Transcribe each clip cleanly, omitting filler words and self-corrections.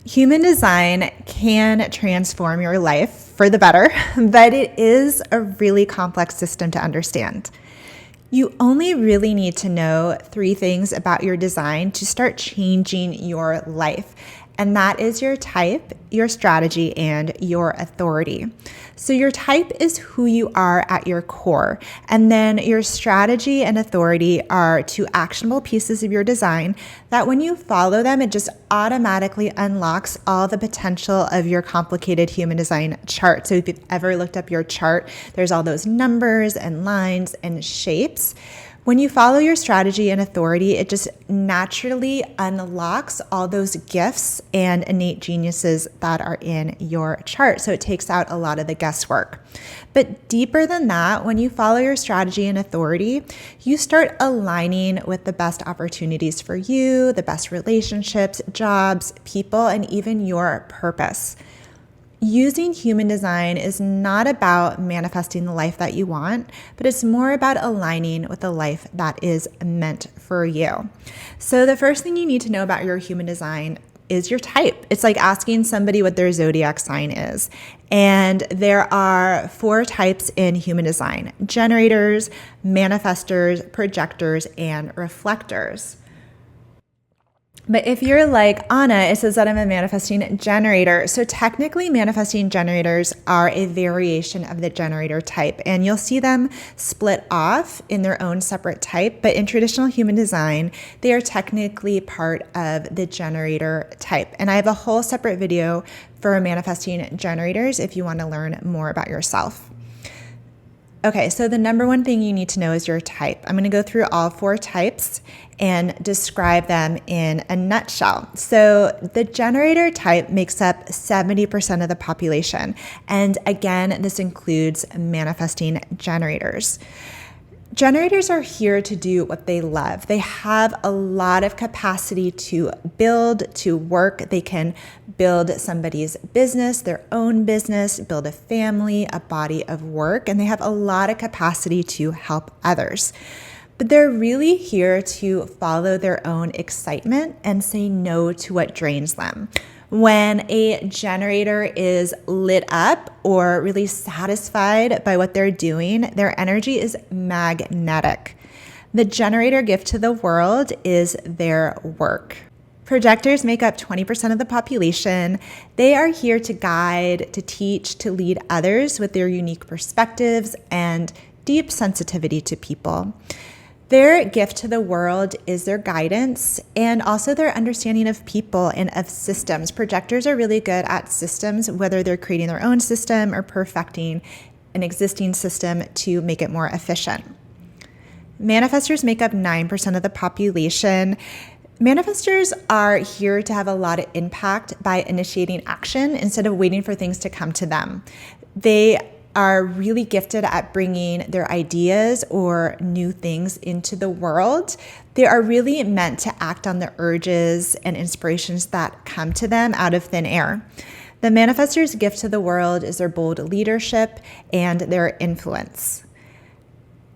Human design can transform your life for the better, but it is a really complex system to understand. You only really need to know 3 things about your design to start changing your life. And that is your type, your strategy, and your authority. So your type is who you are at your core. And then your strategy and authority are 2 actionable pieces of your design that when you follow them, it just automatically unlocks all the potential of your complicated human design chart. So if you've ever looked up your chart, there's all those numbers and lines and shapes. When you follow your strategy and authority, it just naturally unlocks all those gifts and innate geniuses that are in your chart. So it takes out a lot of the guesswork. But deeper than that, when you follow your strategy and authority, you start aligning with the best opportunities for you, the best relationships, jobs, people, and even your purpose. Using human design is not about manifesting the life that you want, but it's more about aligning with the life that is meant for you. So the first thing you need to know about your human design is your type. It's like asking somebody what their zodiac sign is. And there are 4 types in human design: generators, manifestors, projectors, and reflectors. But if you're like Anna, it says that I'm a manifesting generator. So technically, manifesting generators are a variation of the generator type, and you'll see them split off in their own separate type. But in traditional human design, they are technically part of the generator type. And I have a whole separate video for manifesting generators if you want to learn more about yourself. Okay, so the number one thing you need to know is your type. I'm going to go through all 4 types and describe them in a nutshell. So the generator type makes up 70% of the population. And again, this includes manifesting generators. Generators are here to do what they love. They have a lot of capacity to build, to work. They can build somebody's business, their own business, build a family, a body of work, and they have a lot of capacity to help others. But they're really here to follow their own excitement and say no to what drains them. When a generator is lit up or really satisfied by what they're doing, their energy is magnetic. The generator gift to the world is their work. Projectors make up 20% of the population. They are here to guide, to teach, to lead others with their unique perspectives and deep sensitivity to people. Their gift to the world is their guidance and also their understanding of people and of systems. Projectors are really good at systems, whether they're creating their own system or perfecting an existing system to make it more efficient. Manifestors make up 9% of the population. Manifestors are here to have a lot of impact by initiating action instead of waiting for things to come to them. They are really gifted at bringing their ideas or new things into the world. They are really meant to act on the urges and inspirations that come to them out of thin air. The manifestor's gift to the world is their bold leadership and their influence.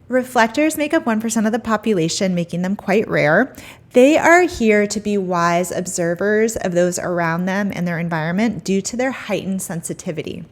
Reflectors make up 1% of the population, making them quite rare. They are here to be wise observers of those around them and their environment due to their heightened sensitivity.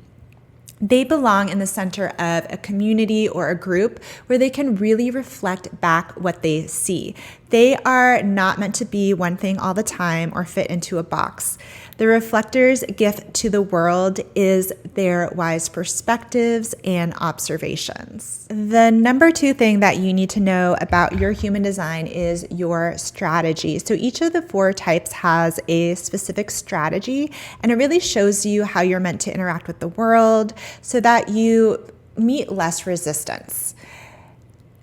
They belong in the center of a community or a group where they can really reflect back what they see. They are not meant to be one thing all the time or fit into a box. The reflector's gift to the world is their wise perspectives and observations. The number 2 thing that you need to know about your human design is your strategy. So each of the 4 types has a specific strategy, and it really shows you how you're meant to interact with the world so that you meet less resistance.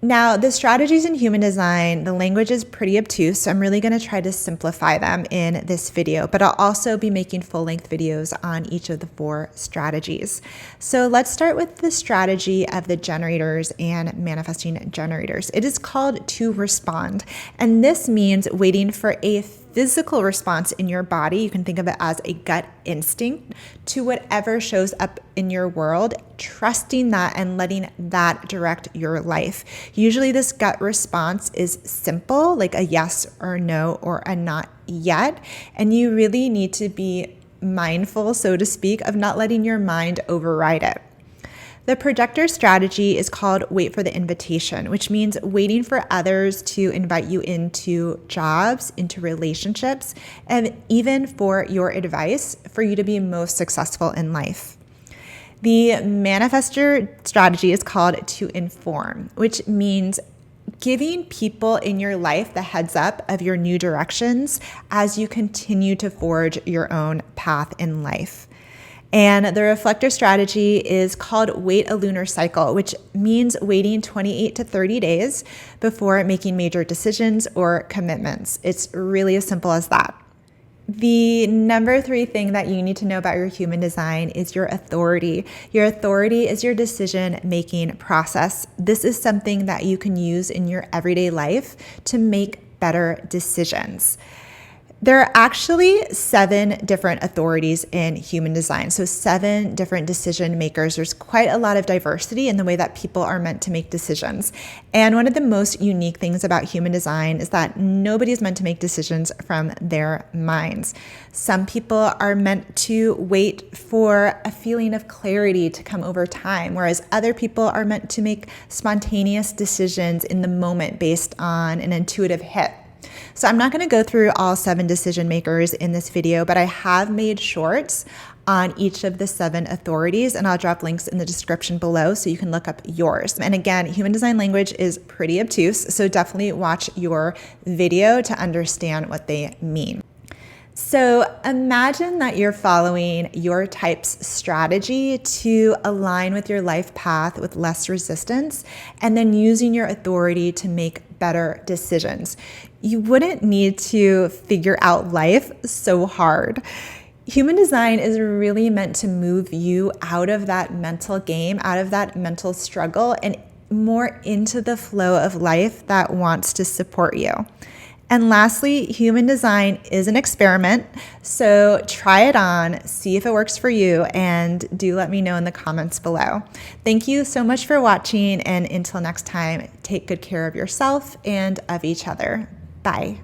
Now, the strategies in human design, the language is pretty obtuse, so I'm really going to try to simplify them in this video, but I'll also be making full-length videos on each of the 4 strategies. So let's start with the strategy of the generators and manifesting generators. It is called to respond, and this means waiting for a physical response in your body. You can think of it as a gut instinct to whatever shows up in your world, trusting that and letting that direct your life. Usually this gut response is simple, like a yes or no or a not yet, and you really need to be mindful, so to speak, of not letting your mind override it. The projector strategy is called wait for the invitation, which means waiting for others to invite you into jobs, into relationships, and even for your advice for you to be most successful in life. The manifestor strategy is called to inform, which means giving people in your life the heads up of your new directions as you continue to forge your own path in life. And the reflector strategy is called wait a lunar cycle, which means waiting 28 to 30 days before making major decisions or commitments. It's really as simple as that. The number 3 thing that you need to know about your human design is your authority. Your authority is your decision-making process. This is something that you can use in your everyday life to make better decisions. There are actually 7 different authorities in human design, so 7 different decision makers. There's quite a lot of diversity in the way that people are meant to make decisions. And one of the most unique things about human design is that nobody's meant to make decisions from their minds. Some people are meant to wait for a feeling of clarity to come over time, whereas other people are meant to make spontaneous decisions in the moment based on an intuitive hit. So I'm not going to go through all 7 decision makers in this video, but I have made shorts on each of the 7 authorities, and I'll drop links in the description below so you can look up yours. And again, human design language is pretty obtuse, so definitely watch your video to understand what they mean. So imagine that you're following your type's strategy to align with your life path with less resistance, and then using your authority to make better decisions. You wouldn't need to figure out life so hard. Human design is really meant to move you out of that mental game, out of that mental struggle, and more into the flow of life that wants to support you. And lastly, human design is an experiment, so try it on, see if it works for you, and do let me know in the comments below. Thank you so much for watching, and until next time, take good care of yourself and of each other. Bye.